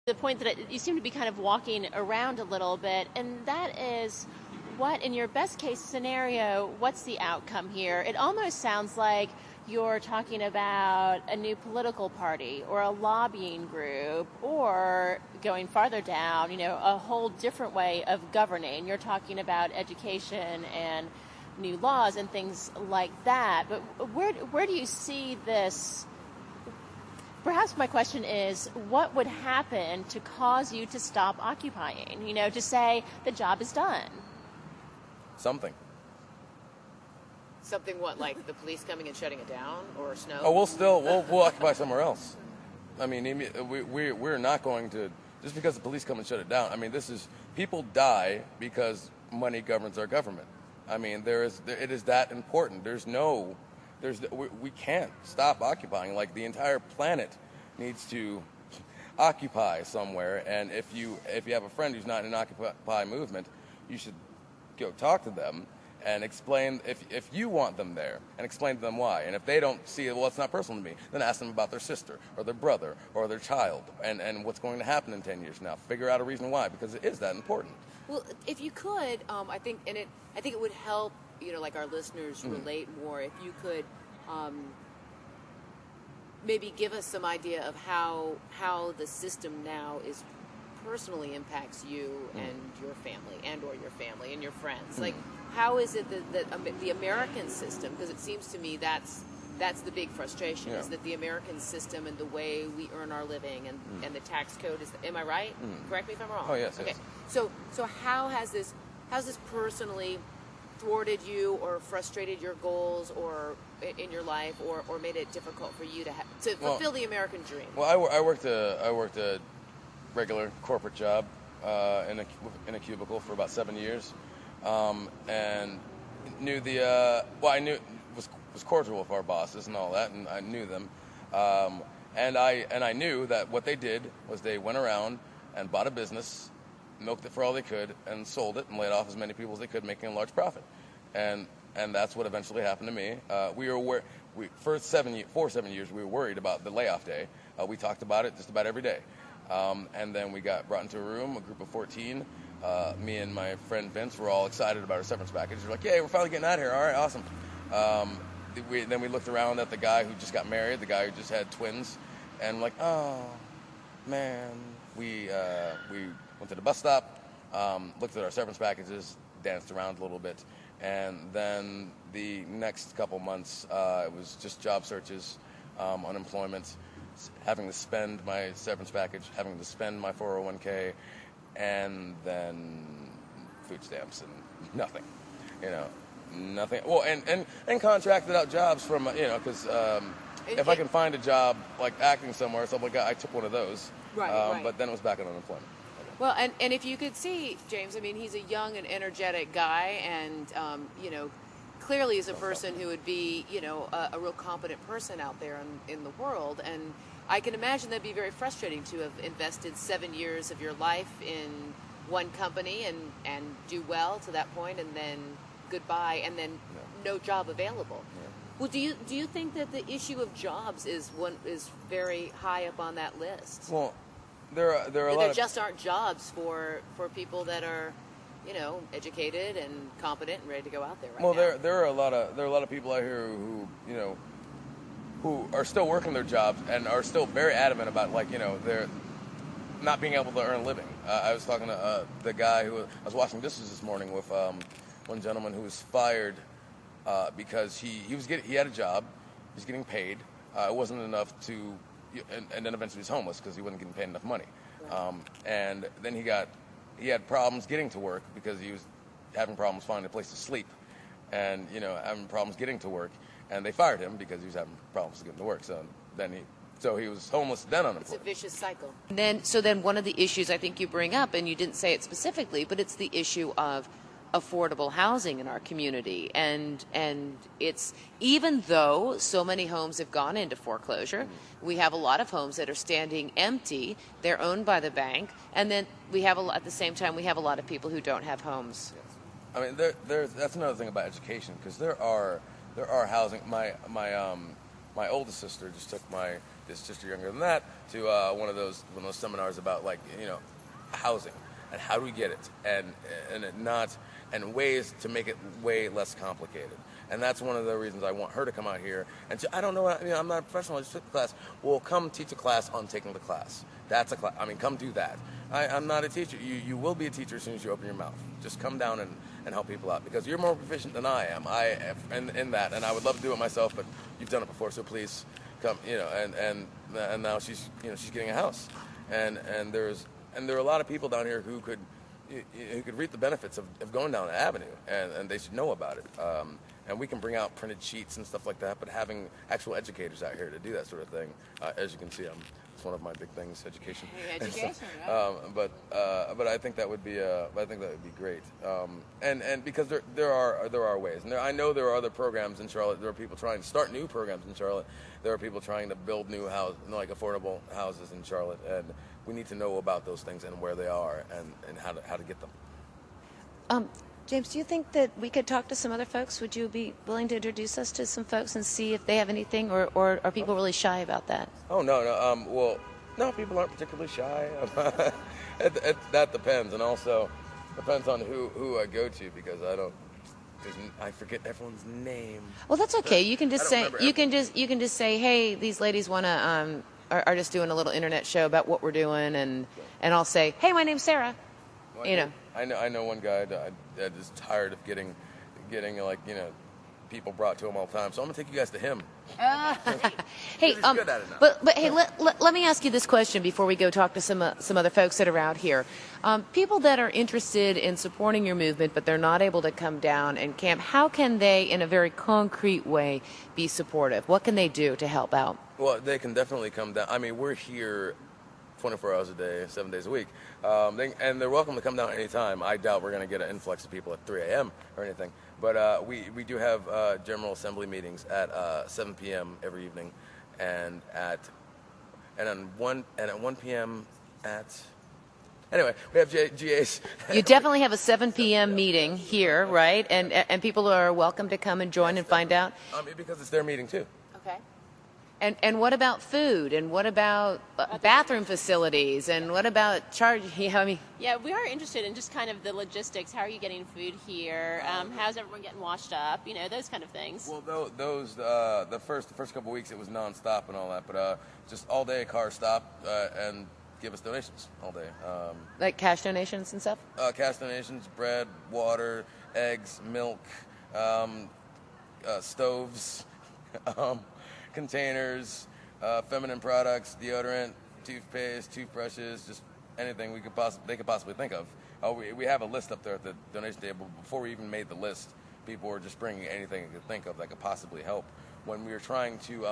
The point that you seem to be kind of walking around a little bit, and that is what, in your best case scenario, what's the outcome here? It almost sounds like you're talking about a new political party or a lobbying group, or going farther down, a whole different way of governing. You're talking about education and new laws and things like that. But where do you see this? Perhaps my question is, what would happen to cause you to stop occupying? To say the job is done. Something. Something what, like the police coming and shutting it down, or snow? Oh, we'll occupy somewhere else. I mean, we're not going to, just because the police come and shut it down. I mean, people die because money governs our government. I mean, it is that important. We can't stop occupying. Like, the entire planet needs to occupy somewhere. And if you have a friend who's not in an Occupy movement, you should go talk to them and explain if you want them there, and explain to them why. And if they don't see it, well, it's not personal to me, then ask them about their sister or their brother or their child and what's going to happen in 10 years from now. Figure out a reason why, because it is that important. Well, if you could, I think it would help, like our listeners relate more if you could maybe give us some idea of how the system now is personally impacts you and your family and your friends. Like, how is it that the American system, because it seems to me that's the big frustration, is that the American system and the way we earn our living and the tax code is, am I right? Correct me if I'm wrong. Oh, yes. Okay. Yes. So how has this personally thwarted you or frustrated your goals or in your life, or made it difficult for you to fulfill the American dream? Well, I worked a regular corporate job in a cubicle for about 7 years, and knew I knew was cordial with our bosses and all that, and I knew them, and I knew that what they did was they went around and bought a business, milked it for all they could, and sold it and laid off as many people as they could, making a large profit, and that's what eventually happened to me. For 7 years we were worried about the layoff day. We talked about it just about every day. And then we got brought into a room, a group of 14. Me and my friend Vince were all excited about our severance package. We're like, yay, we're finally getting out of here. All right, awesome. Then we looked around at the guy who just got married, the guy who just had twins, and like, oh, man. We went to the bus stop, looked at our severance packages, danced around a little bit, and then the next couple months, it was just job searches, unemployment, having to spend my severance package, having to spend my 401k, and then food stamps and nothing, nothing. Well, and contracted out jobs from, because if I can find a job like acting somewhere, something like that, I took one of those. Right. But then it was back on unemployment. Well, and if you could see, James, I mean, he's a young and energetic guy, and clearly is a person who would be, a real competent person out there in the world. And I can imagine that'd be very frustrating to have invested 7 years of your life in one company and do well to that point, and then goodbye, and then no job available. Yeah. Well, do you think that the issue of jobs is very high up on that list? Well, there are a lot there of... just aren't jobs for people that are, educated and competent and ready to go out there right now. Well, there are a lot of people out here who are still working their jobs and are still very adamant about, they're not being able to earn a living. I was talking to the guy who I was washing dishes this morning with, one gentleman who was fired because he had a job, he was getting paid, it wasn't enough to, and then eventually he was homeless because he wasn't getting paid enough money. Right. And then he had problems getting to work because he was having problems finding a place to sleep, and having problems getting to work, and they fired him because he was having problems getting to work. So he was homeless, then unemployed. It's a vicious cycle. Then one of the issues I think you bring up, and you didn't say it specifically, but it's the issue of affordable housing in our community, and it's, even though so many homes have gone into foreclosure, we have a lot of homes that are standing empty. They're owned by the bank, and then at the same time we have a lot of people who don't have homes. Yes. I mean, that's another thing about education, because there are housing. My oldest sister just took my his sister younger than that, to one of those seminars about, like, housing and how do we get it, and ways to make it way less complicated. And that's one of the reasons I want her to come out here. And I don't know, I'm not a professional, I just took the class. Well, come teach a class on taking the class. That's a class. Come do that. I'm not a teacher. You will be a teacher as soon as you open your mouth. Just come down and help people out, because you're more proficient than I am. In that, and I would love to do it myself, but you've done it before, so please come. And now she's getting a house, and there are a lot of people down here who could reap the benefits of going down the avenue, and they should know about it. And we can bring out printed sheets and stuff like that, but having actual educators out here to do that sort of thing, as you can see, it's one of my big things, education. Education, right? But I think that would be great. And because there are ways, and I know there are other programs in Charlotte. There are people trying to start new programs in Charlotte. There are people trying to build new affordable houses in Charlotte, and we need to know about those things and where they are and how to get them. James, do you think that we could talk to some other folks? Would you be willing to introduce us to some folks and see if they have anything, or are people really shy about that? Oh, no. Well, no, people aren't particularly shy. That depends, and also depends on who I go to, because I forget everyone's name. Well, that's okay. You can just say you can just say, hey, these ladies want to are just doing a little internet show about what we're doing, and I'll say, hey, my name's Sarah. Well, I know one guy that is tired of getting people brought to him all the time. So I'm gonna take you guys to him. Hey, he's good at it now. but hey, let me ask you this question before we go talk to some other folks that are out here. People that are interested in supporting your movement, but they're not able to come down and camp. How can they, in a very concrete way, be supportive? What can they do to help out? Well, they can definitely come down. We're here 24 hours a day, 7 days a week. And they're welcome to come down anytime. I doubt we're going to get an influx of people at 3 a.m. or anything. But we do have General Assembly meetings at 7 p.m. every evening, and at 1 p.m. at... Anyway, we have GAs. You definitely have a 7 p.m. meeting here, right? And people are welcome to come and join and find out? Because it's their meeting, too. Okay. And what about food? And what about bathroom facilities? And what about charge? Yeah, we are interested in just kind of the logistics. How are you getting food here? How's everyone getting washed up? Those kind of things. Well, those the first couple of weeks it was nonstop and all that, but just all day cars stop and give us donations all day. Like cash donations and stuff? Cash donations, bread, water, eggs, milk, stoves. Containers, feminine products, deodorant, toothpaste, toothbrushes, just anything they could possibly think of. We have a list up there at the donation table. Before we even made the list, people were just bringing anything they could think of that could possibly help. When we were trying to,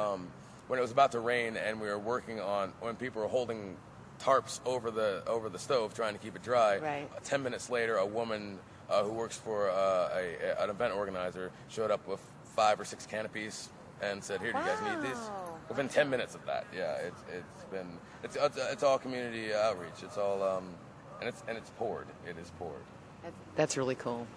when it was about to rain, and we were working on, when people were holding tarps over the stove trying to keep it dry. Right. 10 minutes later, a woman who works for an event organizer showed up with 5 or 6 canopies and said, "Here, do you guys need these?" Within 10 minutes of that, yeah, it's all community outreach. It's all and it's poured. It is poured. That's really cool.